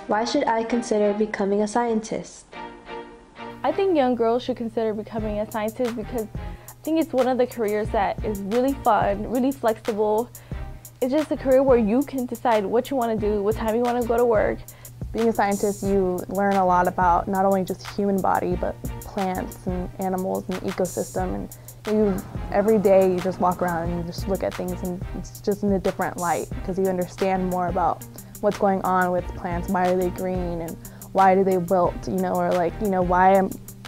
Why should I consider becoming a scientist? I think young girls should consider becoming a scientist because I think it's one of the careers that is really fun, really flexible. It's just a career where you can decide what you want to do, what time you want to go to work. Being a scientist, you learn a lot about not only just human body, but plants and animals and ecosystem. And every day you just walk around and you just look at things and it's just in a different light because you understand more about what's going on with plants, why are they green and why do they wilt, or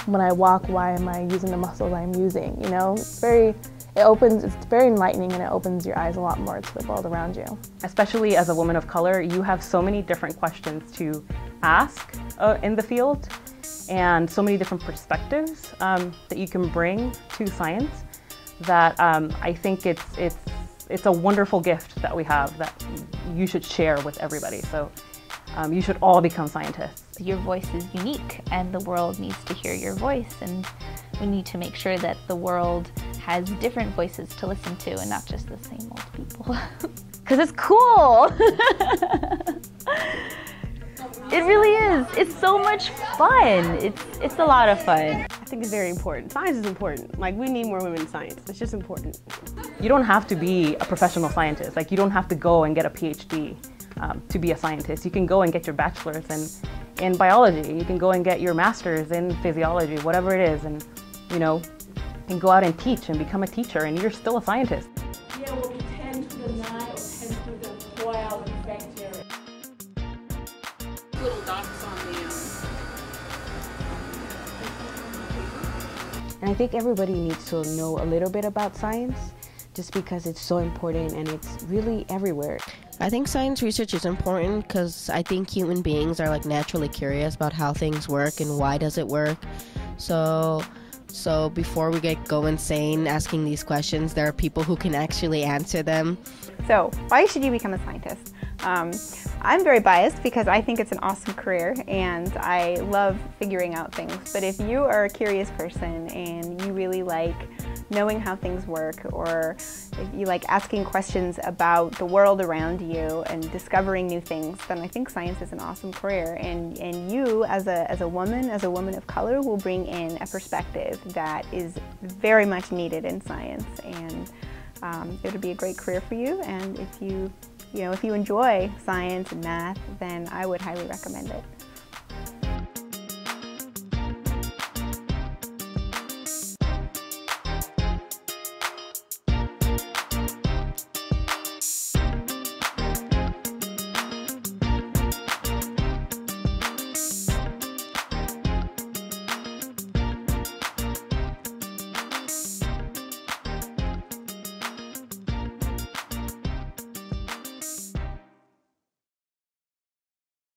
when I walk, why am I using the muscles I'm using, It's very enlightening and it opens your eyes a lot more to the world around you. Especially as a woman of color, you have so many different questions to ask in the field and so many different perspectives that you can bring to science that I think it's a wonderful gift that we have that you should share with everybody. So you should all become scientists. Your voice is unique and the world needs to hear your voice, and we need to make sure that the world has different voices to listen to and not just the same old people. Because it's cool! It really is. It's so much fun. It's a lot of fun. I think it's very important. Science is important. Like, we need more women in science. It's just important. You don't have to be a professional scientist. Like, you don't have to go and get a PhD to be a scientist. You can go and get your bachelor's in biology. You can go and get your master's in physiology, whatever it is, and go out and teach and become a teacher, and you're still a scientist. Yeah, well, 10 to the 9 or 10 to the 12 bacteria. Little dots on the And I think everybody needs to know a little bit about science just because it's so important and it's really everywhere. I think science research is important because I think human beings are like naturally curious about how things work and why does it work. So before we go insane asking these questions, there are people who can actually answer them. So why should you become a scientist? I'm very biased because I think it's an awesome career and I love figuring out things. But if you are a curious person and you really like knowing how things work, or if you like asking questions about the world around you and discovering new things, then I think science is an awesome career. And you, as a woman of color, will bring in a perspective that is very much needed in science. And it would be a great career for you. And if you enjoy science and math, then I would highly recommend it.